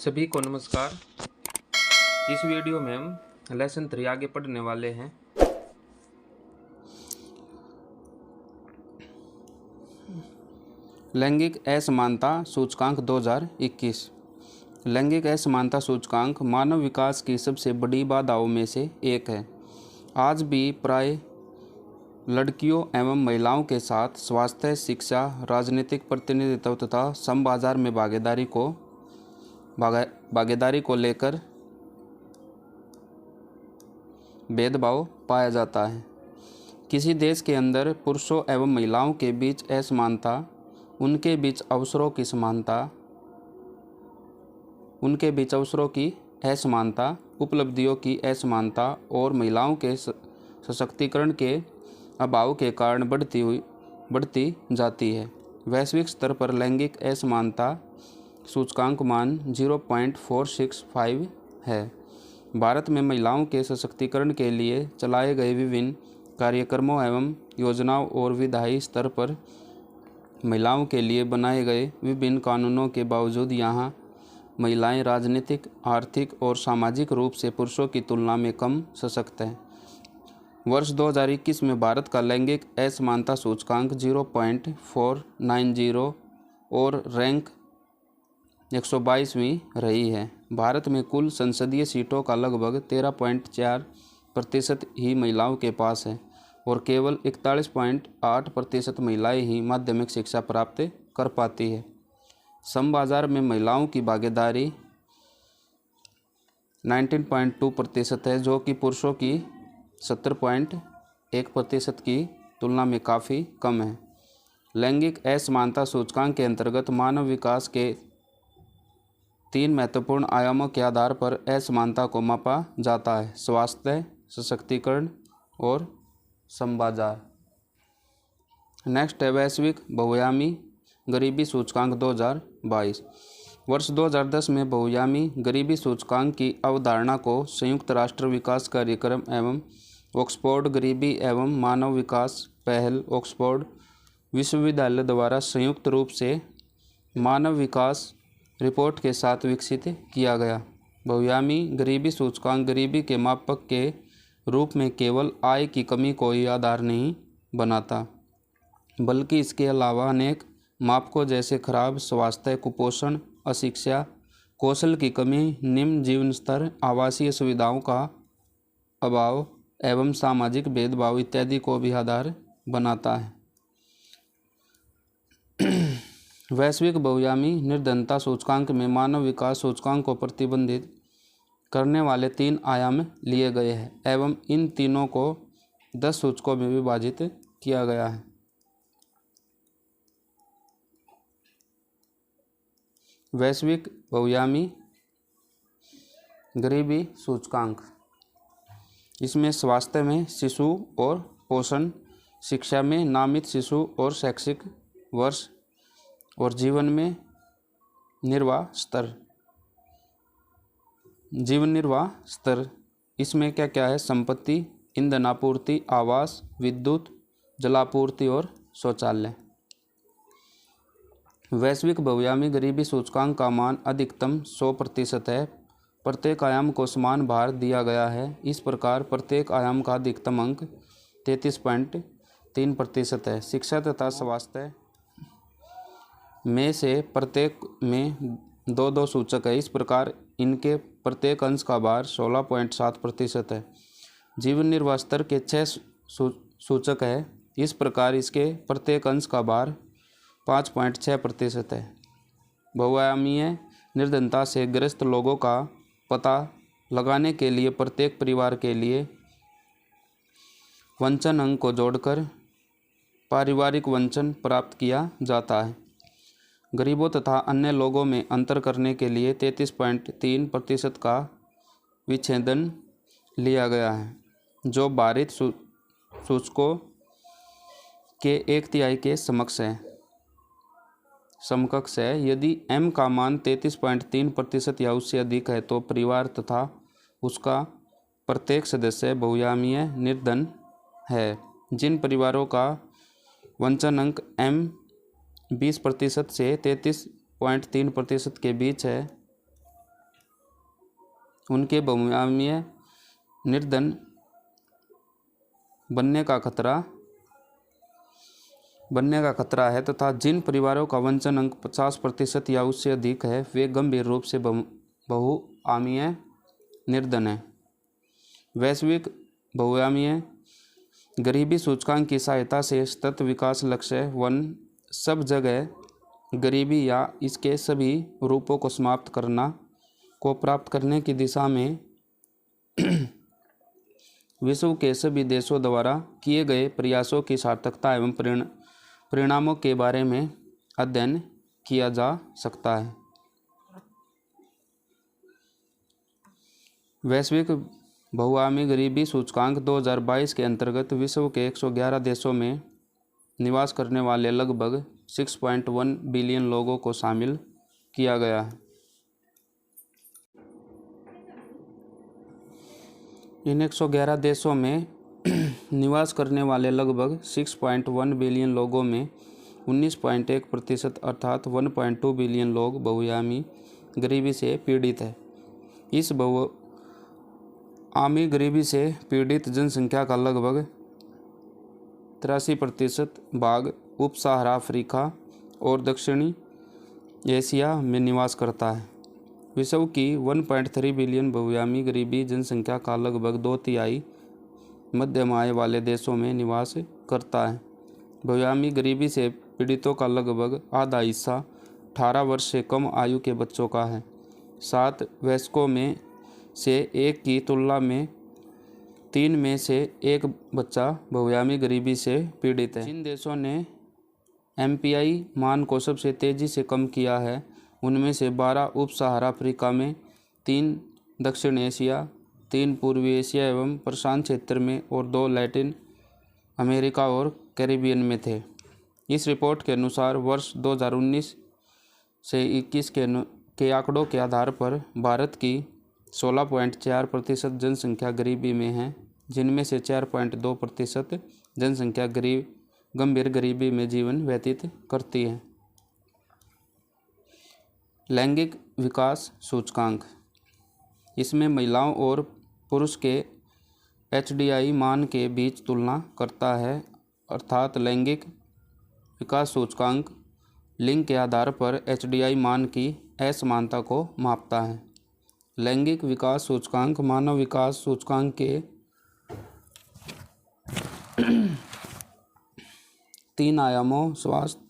सभी को नमस्कार। इस वीडियो में हम लेसन 3 आगे पढ़ने वाले हैं। लैंगिक असमानता सूचकांक 2021। लैंगिक असमानता सूचकांक मानव विकास की सबसे बड़ी बाधाओं में से एक है। आज भी प्राय लड़कियों एवं महिलाओं के साथ स्वास्थ्य, शिक्षा, राजनीतिक प्रतिनिधित्व तथा श्रम बाजार में भागीदारी को लेकर भेदभाव पाया जाता है। किसी देश के अंदर पुरुषों एवं महिलाओं के बीच असमानता, उनके बीच अवसरों की असमानता, उपलब्धियों की असमानता और महिलाओं के सशक्तिकरण के अभाव के कारण बढ़ती जाती है। वैश्विक स्तर पर लैंगिक असमानता सूचकांक मान 0.465 है। भारत में महिलाओं के सशक्तिकरण के लिए चलाए गए विभिन्न कार्यक्रमों एवं योजनाओं और विधायी स्तर पर महिलाओं के लिए बनाए गए विभिन्न कानूनों के बावजूद यहाँ महिलाएं राजनीतिक, आर्थिक और सामाजिक रूप से पुरुषों की तुलना में कम सशक्त हैं। वर्ष 2021 में भारत का लैंगिक असमानता सूचकांक 0.490 और रैंक 122वीं रही है। भारत में कुल संसदीय सीटों का लगभग 13.4% ही महिलाओं के पास है और केवल 41.8% महिलाएं ही माध्यमिक शिक्षा प्राप्त कर पाती है। श्रम बाजार में महिलाओं की भागीदारी 19.2% है, जो कि पुरुषों की 70.1% की तुलना में काफ़ी कम है। लैंगिक असमानता सूचकांक के अंतर्गत मानव विकास के 3 महत्वपूर्ण आयामों के आधार पर असमानता को मापा जाता है: स्वास्थ्य, सशक्तिकरण और श्रम बाजार। नेक्स्ट है वैश्विक बहुआयामी गरीबी सूचकांक 2022। वर्ष 2010 में बहुआयामी गरीबी सूचकांक की अवधारणा को संयुक्त राष्ट्र विकास कार्यक्रम एवं ऑक्सफोर्ड गरीबी एवं मानव विकास पहल ऑक्सफोर्ड विश्वविद्यालय द्वारा संयुक्त रूप से मानव विकास रिपोर्ट के साथ विकसित किया गया। बहुआयामी गरीबी सूचकांक गरीबी के मापक के रूप में केवल आय की कमी को ही आधार नहीं बनाता, बल्कि इसके अलावा अनेक मापकों जैसे खराब स्वास्थ्य, कुपोषण, अशिक्षा, कौशल की कमी, निम्न जीवन स्तर, आवासीय सुविधाओं का अभाव एवं सामाजिक भेदभाव इत्यादि को भी आधार बनाता है। वैश्विक बहुआयामी निर्धनता सूचकांक में मानव विकास सूचकांक को प्रतिबंधित करने वाले 3 आयाम लिए गए हैं एवं इन तीनों को 10 सूचकों में विभाजित किया गया है। वैश्विक बहुआयामी गरीबी सूचकांक, इसमें स्वास्थ्य में शिशु और पोषण, शिक्षा में नामित शिशु और शैक्षिक वर्ष और जीवन निर्वाह स्तर, इसमें क्या क्या है: संपत्ति, ईंधन आपूर्ति, आवास, विद्युत, जलापूर्ति और शौचालय। वैश्विक बहुआयामी गरीबी सूचकांक का मान अधिकतम 100% है। प्रत्येक आयाम को समान भार दिया गया है। इस प्रकार प्रत्येक आयाम का अधिकतम अंक 33.3% है। शिक्षा तथा स्वास्थ्य में से प्रत्येक में 2-2 सूचक है। इस प्रकार इनके प्रत्येक अंश का भार 16.7% है। जीवन निर्वाह स्तर के 6 सूचक है। इस प्रकार इसके प्रत्येक अंश का भार 5.6% है। बहुआयामीय निर्धनता से ग्रस्त लोगों का पता लगाने के लिए प्रत्येक परिवार के लिए वंचन अंक को जोड़कर पारिवारिक वंचन प्राप्त किया जाता है। गरीबों तथा अन्य लोगों में अंतर करने के लिए 33.3% का विच्छेदन लिया गया है, जो भारित सूचकों के 1/3 के समकक्ष है। यदि m का मान 33.3% या उससे अधिक है तो परिवार तथा उसका प्रत्येक सदस्य बहुआयामीय निर्धन है। जिन परिवारों का वंचन अंक m 20% से 33.3% के बीच है उनके बहुआयामीय निर्धन बनने का खतरा है तथा जिन परिवारों का वंचन अंक 50% या उससे अधिक है वे गंभीर रूप से बहुआयामीय निर्धन है। वैश्विक बहुआयामीय गरीबी सूचकांक की सहायता से सतत विकास लक्ष्य 1 सब जगह गरीबी या इसके सभी रूपों को समाप्त करना को प्राप्त करने की दिशा में विश्व के सभी देशों द्वारा किए गए प्रयासों की सार्थकता एवं परिणामों के बारे में अध्ययन किया जा सकता है। वैश्विक बहुआयामी गरीबी सूचकांक 2022 के अंतर्गत विश्व के 111 देशों में निवास करने वाले लगभग 6.1 बिलियन लोगों को शामिल किया गया है। इन 111 देशों में निवास करने वाले लगभग 6.1 बिलियन लोगों में 19.1% अर्थात 1.2 बिलियन लोग बहुआयामी गरीबी से पीड़ित है। इस बहुआयामी गरीबी से पीड़ित जनसंख्या का लगभग 83% भाग उप सहारा अफ्रीका और दक्षिणी एशिया में निवास करता है। विश्व की 1.3 बिलियन बहुआयामी गरीबी जनसंख्या का लगभग 2/3 मध्यम आय वाले देशों में निवास करता है। बहुआयामी गरीबी से पीड़ितों का लगभग आधा हिस्सा 18 वर्ष से कम आयु के बच्चों का है। 7 वयस्कों में से 1 की तुलना में 3 में से 1 बच्चा बहुआयामी गरीबी से पीड़ित है। जिन देशों ने MPI मान को सबसे तेज़ी से कम किया है उनमें से 12 उप सहारा अफ्रीका में, 3 दक्षिण एशिया, 3 पूर्वी एशिया एवं प्रशांत क्षेत्र में और 2 लैटिन अमेरिका और कैरिबियन में थे। इस रिपोर्ट के अनुसार वर्ष 2019 से 21 के आंकड़ों के आधार पर भारत की 16.4% जनसंख्या गरीबी में है, जिनमें से 4.2% जनसंख्या गंभीर गरीबी में जीवन व्यतीत करती है। लैंगिक विकास सूचकांक इसमें महिलाओं और पुरुष के HDI मान के बीच तुलना करता है, अर्थात लैंगिक विकास सूचकांक लिंग के आधार पर HDI मान की असमानता को मापता है। लैंगिक विकास सूचकांक मानव विकास सूचकांक के 3 आयामों स्वास्थ्य,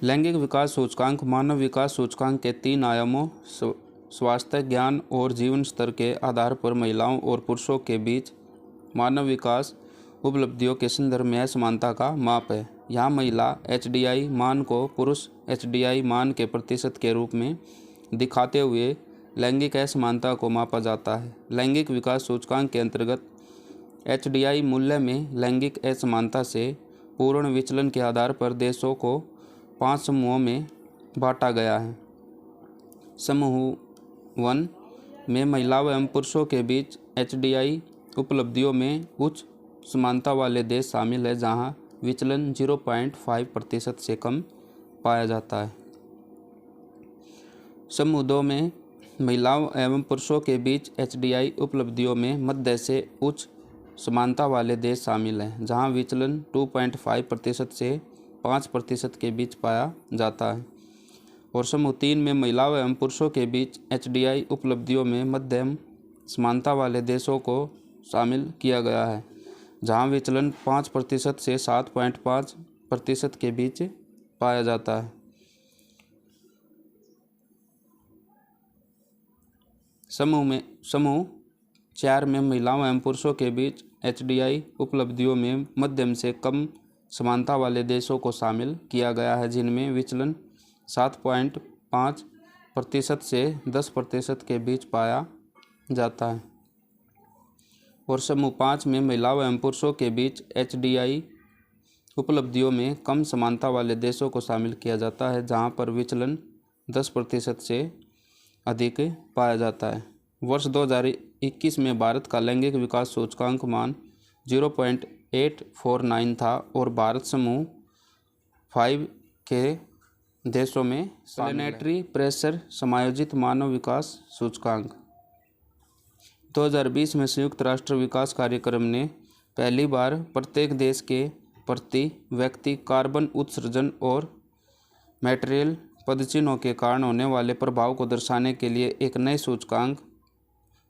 लैंगिक विकास सूचकांक मानव विकास सूचकांक के 3 आयामों स्वास्थ्य, ज्ञान और जीवन स्तर के आधार पर महिलाओं और पुरुषों के बीच मानव विकास उपलब्धियों के संदर्भ में असमानता का माप है। यहाँ महिला HDI मान को पुरुष HDI मान के प्रतिशत के रूप में दिखाते हुए लैंगिक असमानता को मापा जाता है। लैंगिक विकास सूचकांक के अंतर्गत HDI मूल्य में लैंगिक असमानता से पूर्ण विचलन के आधार पर देशों को 5 समूहों में बांटा गया है। समूह 1 में महिलाओं एवं पुरुषों के बीच HDI उपलब्धियों में उच्च समानता वाले देश शामिल है, जहां विचलन 0.5% से कम पाया जाता है। समूह 2 में महिलाओं एवं पुरुषों के बीच HDI उपलब्धियों में मध्य से उच्च समानता वाले देश शामिल हैं, जहां विचलन 2.5% से 5% के बीच पाया जाता है। और समूह 3 में महिलाओं एवं पुरुषों के बीच HDI उपलब्धियों में मध्यम समानता वाले देशों को शामिल किया गया है, जहां विचलन 5% से 7.5% के बीच पाया जाता है। समूह 4 में महिलाओं एवं पुरुषों के बीच HDI उपलब्धियों में मध्यम से कम समानता वाले देशों को शामिल किया गया है, जिनमें विचलन 7.5% से 10% के बीच पाया जाता है। और समूह 5 में महिलाओं एवं पुरुषों के बीच HDI उपलब्धियों में कम समानता वाले देशों को शामिल किया जाता है, जहां पर विचलन 10% से अधिक पाया जाता है। वर्ष 2021 में भारत का लैंगिक विकास सूचकांक मान 849 था और भारत समूह 5 के देशों में प्लैनेटरी प्रेशर समायोजित मानव विकास सूचकांक 2020 में संयुक्त राष्ट्र विकास कार्यक्रम ने पहली बार प्रत्येक देश के प्रति व्यक्ति कार्बन उत्सर्जन और मटेरियल पदचिह्नों के कारण होने वाले प्रभाव को दर्शाने के लिए एक नए सूचकांक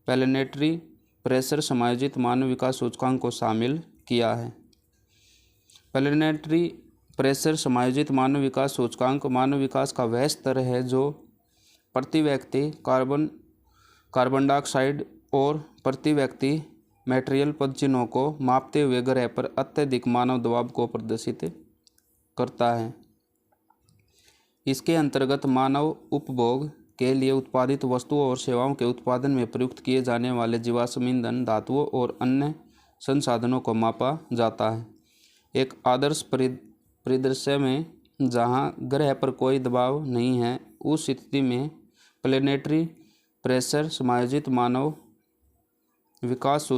प्लैनेटरी प्रेशर समायोजित मानव विकास सूचकांक को शामिल किया है। प्लैनेटरी प्रेशर समायोजित मानव विकास सूचकांक मानव विकास का वह स्तर है जो प्रति व्यक्ति कार्बन डाइऑक्साइड और प्रति व्यक्ति मटेरियल पदचिह्नों को मापते हुए ग्रह पर अत्यधिक मानव दबाव को प्रदर्शित करता है। इसके अंतर्गत मानव उपभोग के लिए उत्पादित वस्तुओं और सेवाओं के उत्पादन में प्रयुक्त किए जाने वाले जीवाश्म ईंधन, धातुओं और अन्य संसाधनों को मापा जाता है। एक आदर्श परिदृश्य में जहां ग्रह पर कोई दबाव नहीं है, उस स्थिति में प्लैनेटरी प्रेशर समायोजित मानव विकास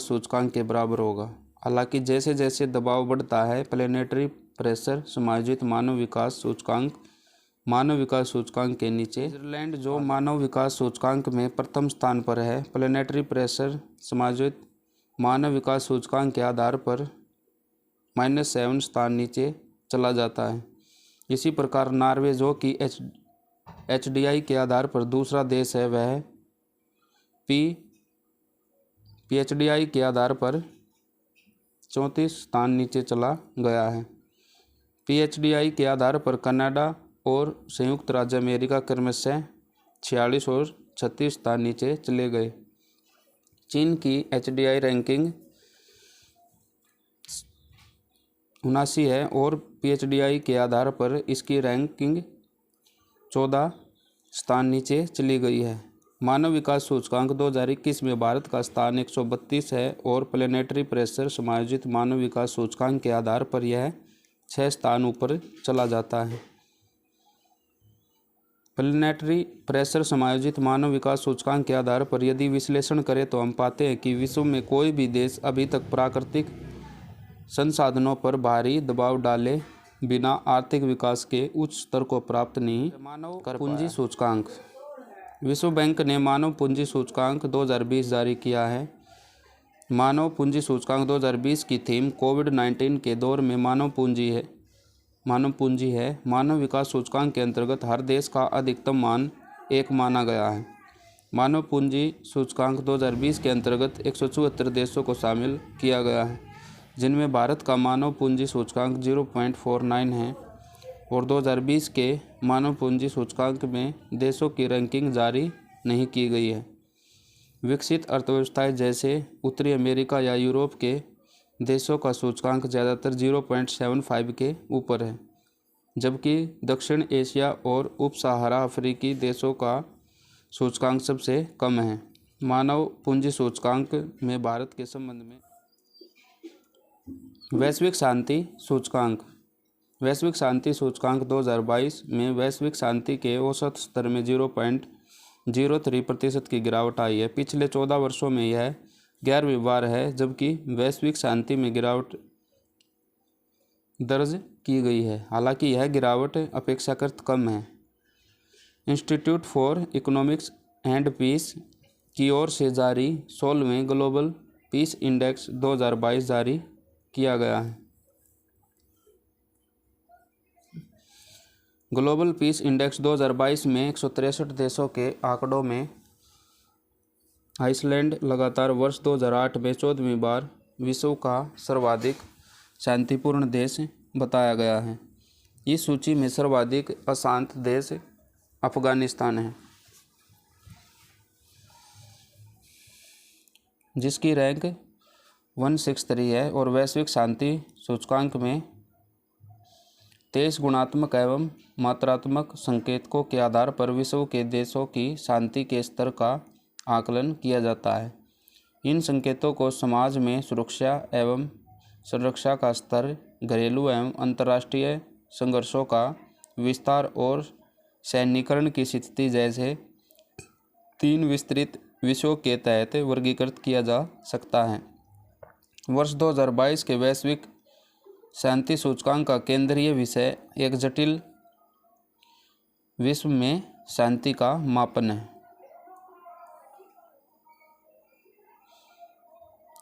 सूचकांक के बराबर होगा। हालांकि जैसे जैसे दबाव बढ़ता है, प्लैनेटरी प्रेशर समायोजित मानव विकास सूचकांक के नीचे स्विट्जरलैंड जो मानव विकास सूचकांक में प्रथम स्थान पर है, प्लैनेटरी प्रेशर समायोजित मानव विकास सूचकांक के आधार पर -7 स्थान नीचे चला जाता है। इसी प्रकार नॉर्वे जो कि HDI के आधार पर दूसरा देश है, वह PHDI के आधार पर 34 स्थान नीचे चला गया है। PHDI के आधार पर कनाडा और संयुक्त राज्य अमेरिका क्रमशः 46 और 36 स्थान नीचे चले गए। चीन की HDI रैंकिंग 79 है और PHDI के आधार पर इसकी रैंकिंग 14 स्थान नीचे चली गई है। मानव विकास सूचकांक 2021 में भारत का स्थान 132 है और प्लैनेटरी प्रेशर समायोजित मानव विकास सूचकांक के आधार पर यह 6 स्थान ऊपर चला जाता है। प्लैनेटरी प्रेशर समायोजित मानव विकास सूचकांक के आधार पर यदि विश्लेषण करें तो हम पाते हैं कि विश्व में कोई भी देश अभी तक प्राकृतिक संसाधनों पर भारी दबाव डाले बिना आर्थिक विकास के उच्च स्तर को प्राप्त नहीं कर पूंजी सूचकांक। विश्व बैंक ने मानव पूंजी सूचकांक 2020 जारी किया है। मानव पूंजी सूचकांक 2020 की थीम कोविड-19 के दौर में मानव पूंजी है। मानव विकास सूचकांक के अंतर्गत हर देश का अधिकतम मान 1 माना गया है। मानव पूंजी सूचकांक 2020 के अंतर्गत 174 देशों को शामिल किया गया है, जिनमें भारत का मानव पूंजी सूचकांक 0.49 है और 2020 के मानव पूंजी सूचकांक में देशों की रैंकिंग जारी नहीं की गई है। विकसित अर्थव्यवस्थाएं जैसे उत्तरी अमेरिका या यूरोप के देशों का सूचकांक ज़्यादातर 0.75 के ऊपर है, जबकि दक्षिण एशिया और उप सहारा अफ्रीकी देशों का सूचकांक सबसे कम है। मानव पूंजी सूचकांक में भारत के संबंध में वैश्विक शांति सूचकांक 2022 में वैश्विक शांति के औसत स्तर में 0.03% की गिरावट आई है। पिछले 14 वर्षों में यह 11वीं बार है जबकि वैश्विक शांति में गिरावट दर्ज की गई है। हालांकि यह गिरावट अपेक्षाकृत कम है। Institute for economics and peace की ओर से जारी 16वें ग्लोबल पीस इंडेक्स 2022 जारी किया गया है। ग्लोबल पीस इंडेक्स 2022 में 163 देशों के आंकड़ों में आइसलैंड लगातार वर्ष 2008 में 14वीं बार विश्व का सर्वाधिक शांतिपूर्ण देश बताया गया है। इस सूची में सर्वाधिक अशांत देश अफगानिस्तान है, जिसकी रैंक 163 है और वैश्विक शांति सूचकांक में 23 गुणात्मक एवं मात्रात्मक संकेतकों के आधार पर विश्व के देशों की शांति के स्तर का आकलन किया जाता है। इन संकेतों को समाज में सुरक्षा एवं सुरक्षा का स्तर, घरेलू एवं अंतर्राष्ट्रीय संघर्षों का विस्तार और सैन्यीकरण की स्थिति जैसे 3 विस्तृत विषयों के तहत वर्गीकृत किया जा सकता है। वर्ष 2022 के वैश्विक शांति सूचकांक का केंद्रीय विषय एक जटिल विश्व में शांति का मापन है।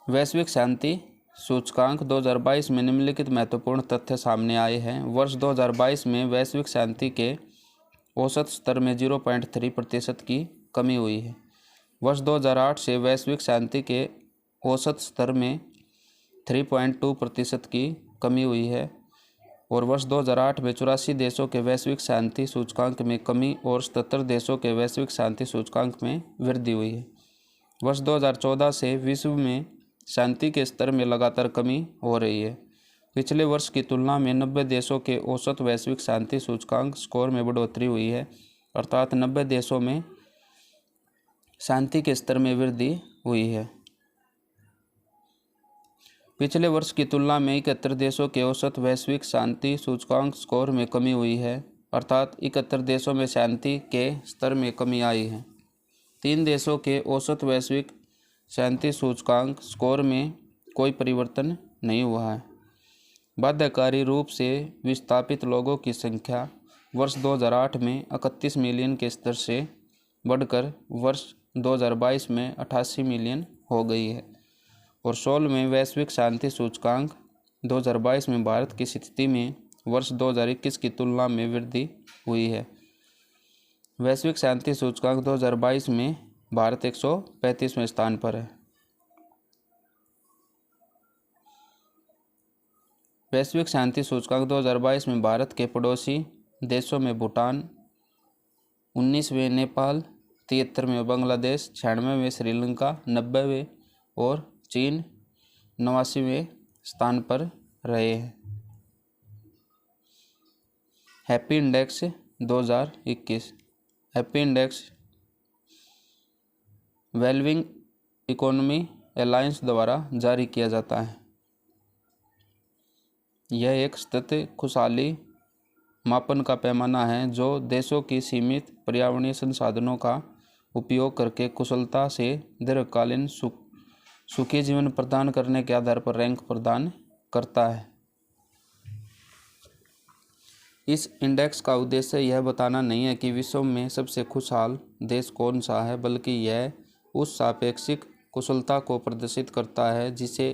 वैश्विक शांति सूचकांक 2022 में निम्नलिखित महत्वपूर्ण तथ्य सामने आए हैं। वर्ष 2022 में वैश्विक शांति के औसत स्तर में 0.3% की कमी हुई है। वर्ष 2008 से वैश्विक शांति के औसत स्तर में 3.2% की कमी हुई है और वर्ष 2008 में 84 देशों के वैश्विक शांति सूचकांक में कमी और 77 देशों के वैश्विक शांति सूचकांक में वृद्धि हुई है। वर्ष 2014 से विश्व में शांति के स्तर में लगातार कमी हो रही है। पिछले वर्ष की तुलना में 90 देशों के औसत वैश्विक शांति सूचकांक स्कोर में बढ़ोतरी हुई है, अर्थात 90 देशों में शांति के स्तर में वृद्धि हुई है। पिछले वर्ष की तुलना में 71 देशों के औसत वैश्विक शांति सूचकांक स्कोर में कमी हुई है, अर्थात 71 देशों में शांति के स्तर में कमी आई है। 3 देशों के औसत वैश्विक शांति सूचकांक स्कोर में कोई परिवर्तन नहीं हुआ है। बाध्यकारी रूप से विस्थापित लोगों की संख्या वर्ष 2008 में 31 मिलियन के स्तर से बढ़कर वर्ष 2022 में 88 मिलियन हो गई है और 16वें वैश्विक शांति सूचकांक 2022 में भारत की स्थिति में वर्ष 2021 की तुलना में वृद्धि हुई है। वैश्विक शांति सूचकांक 2022 में भारत 135वें स्थान पर है। वैश्विक शांति सूचकांक 2022 में भारत के पड़ोसी देशों में भूटान 19वें, नेपाल 73वें, बांग्लादेश 96वें, श्रीलंका 90वें और चीन 89वें स्थान पर रहे हैं। Happy index 2021 happy index well-being economy alliance द्वारा जारी किया जाता है। यह एक सतत खुशहाली मापन का पैमाना है जो देशों की सीमित पर्यावरणीय संसाधनों का उपयोग करके कुशलता से दीर्घकालीन सुखी जीवन प्रदान करने के आधार पर रैंक प्रदान करता है। इस इंडेक्स का उद्देश्य यह बताना नहीं है कि विश्व में सबसे खुशहाल देश कौन सा है, बल्कि यह उस सापेक्षिक कुशलता को प्रदर्शित करता है जिसे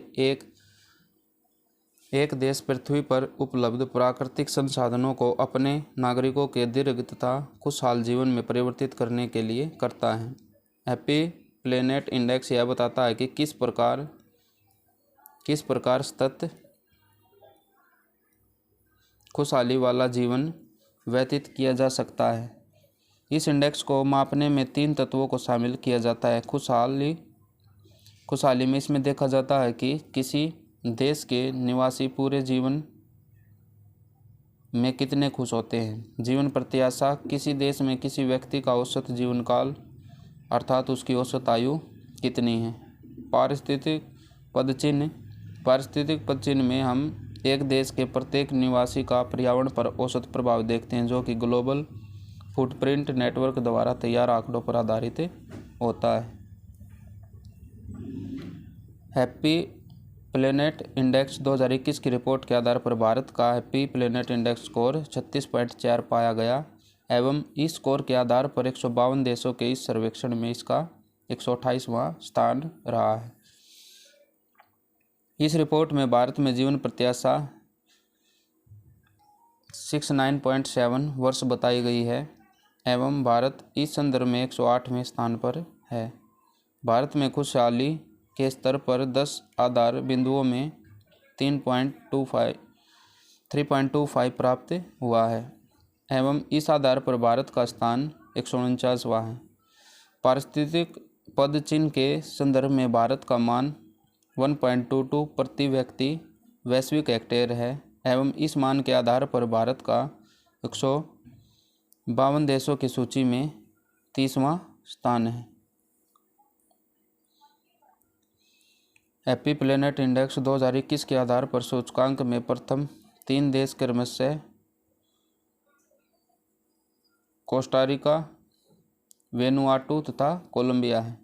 एक देश पृथ्वी पर उपलब्ध प्राकृतिक संसाधनों को अपने नागरिकों के दीर्घ तथा खुशहाल जीवन में परिवर्तित करने के लिए करता है। हैप्पी प्लेनेट इंडेक्स यह बताता है कि किस प्रकार सतत खुशहाली वाला जीवन व्यतीत किया जा सकता है। इस इंडेक्स को मापने में 3 तत्वों को शामिल किया जाता है। खुशहाली में इसमें देखा जाता है कि किसी देश के निवासी पूरे जीवन में कितने खुश होते हैं। जीवन प्रत्याशा, किसी देश में किसी व्यक्ति का औसत जीवन काल अर्थात उसकी औसत आयु कितनी है। पारिस्थितिक पदचिन्ह में हम एक देश के प्रत्येक निवासी का पर्यावरण पर औसत प्रभाव देखते हैं, जो कि ग्लोबल फुटप्रिंट नेटवर्क द्वारा तैयार आंकड़ों पर आधारित होता है। हैप्पी प्लेनेट इंडेक्स 2021 की रिपोर्ट के आधार पर भारत का हैप्पी प्लेनेट इंडेक्स स्कोर 36.4 पाया गया एवं इस स्कोर के आधार पर 152 देशों के इस सर्वेक्षण में इसका 128वां स्थान रहा है। इस रिपोर्ट में भारत में जीवन प्रत्याशा 69.7 वर्ष बताई गई है एवं भारत इस संदर्भ में 108वें स्थान पर है। भारत में खुशहाली के स्तर पर 10 आधार बिंदुओं में 3.25 प्राप्त हुआ है एवं इस आधार पर भारत का स्थान 149वां है। पारिस्थितिक पदचिन्ह के संदर्भ में भारत का मान 1.22 प्रति व्यक्ति वैश्विक हेक्टेयर है एवं इस मान के आधार पर भारत का 152 देशों की सूची में 30वां स्थान है। हैप्पी प्लेनेट इंडेक्स 2021 के आधार पर सूचकांक में प्रथम 3 देश क्रमशः कोस्टारिका, वेनुआटू तथा कोलंबिया है।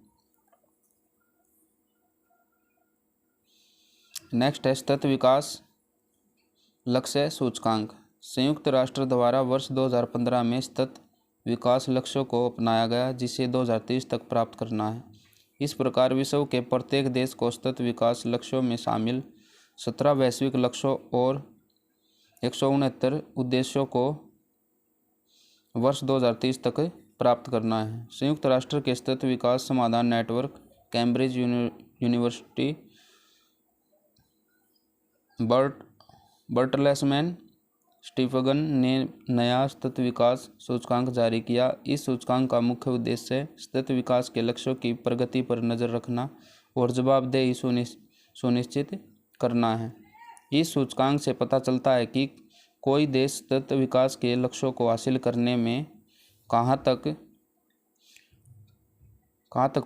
नेक्स्ट है सतत विकास लक्ष्य सूचकांक। संयुक्त राष्ट्र द्वारा वर्ष 2015 में सतत विकास लक्ष्यों को अपनाया गया, जिसे 2030 तक प्राप्त करना है। इस प्रकार विश्व के प्रत्येक देश को सतत विकास लक्ष्यों में शामिल 17 वैश्विक लक्ष्यों और 169 उद्देश्यों को वर्ष 2030 तक प्राप्त करना है। संयुक्त राष्ट्र के सतत विकास समाधान नेटवर्क, कैम्ब्रिज यूनिवर्सिटी, बर्टलेसमैन स्टीफगन ने नया सतत विकास सूचकांक जारी किया। इस सूचकांक का मुख्य उद्देश्य सतत विकास के लक्ष्यों की प्रगति पर नज़र रखना और जवाबदेही सुनिश्चित करना है। इस सूचकांक से पता चलता है कि कोई देश सतत विकास के लक्ष्यों को हासिल करने में कहाँ तक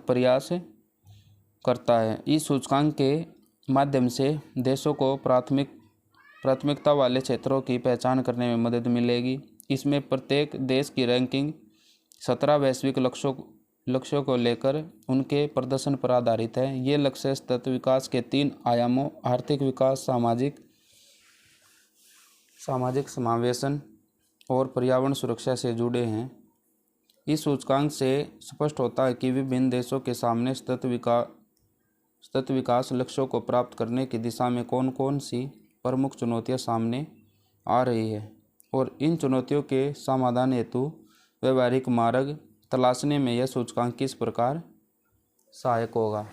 प्रयास करता है। इस सूचकांक के माध्यम से देशों को प्राथमिकता वाले क्षेत्रों की पहचान करने में मदद मिलेगी। इसमें प्रत्येक देश की रैंकिंग 17 वैश्विक लक्ष्यों को लेकर उनके प्रदर्शन पर आधारित है। ये लक्ष्य सतत विकास के 3 आयामों आर्थिक विकास, सामाजिक समावेशन और पर्यावरण सुरक्षा से जुड़े हैं। इस सूचकांक से स्पष्ट होता है कि विभिन्न देशों के सामने सतत विकास लक्ष्यों को प्राप्त करने की दिशा में कौन कौन सी प्रमुख चुनौतियां सामने आ रही है और इन चुनौतियों के समाधान हेतु व्यवहारिक मार्ग तलाशने में यह सूचकांक किस प्रकार सहायक होगा।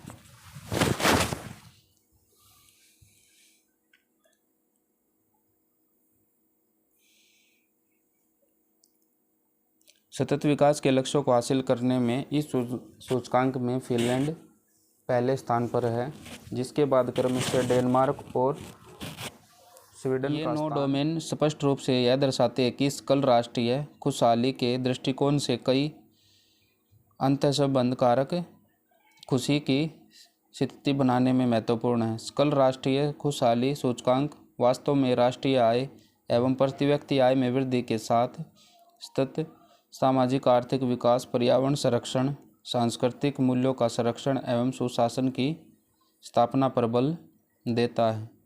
सतत विकास के लक्ष्यों को हासिल करने में इस सूचकांक में फिनलैंड पहले स्थान पर है, जिसके बाद क्रम से डेनमार्क और स्वीडन का 9 डोमेन स्पष्ट रूप से यह दर्शाते हैं कि सकल राष्ट्रीय खुशहाली के दृष्टिकोण से कई अंतःसंबंध कारक खुशी की स्थिति बनाने में महत्वपूर्ण है। सकल राष्ट्रीय खुशहाली सूचकांक वास्तव में राष्ट्रीय आय एवं प्रति व्यक्ति आय में वृद्धि के साथ सतत सामाजिक आर्थिक विकास, पर्यावरण संरक्षण, सांस्कृतिक मूल्यों का संरक्षण एवं सुशासन की स्थापना पर बल देता है।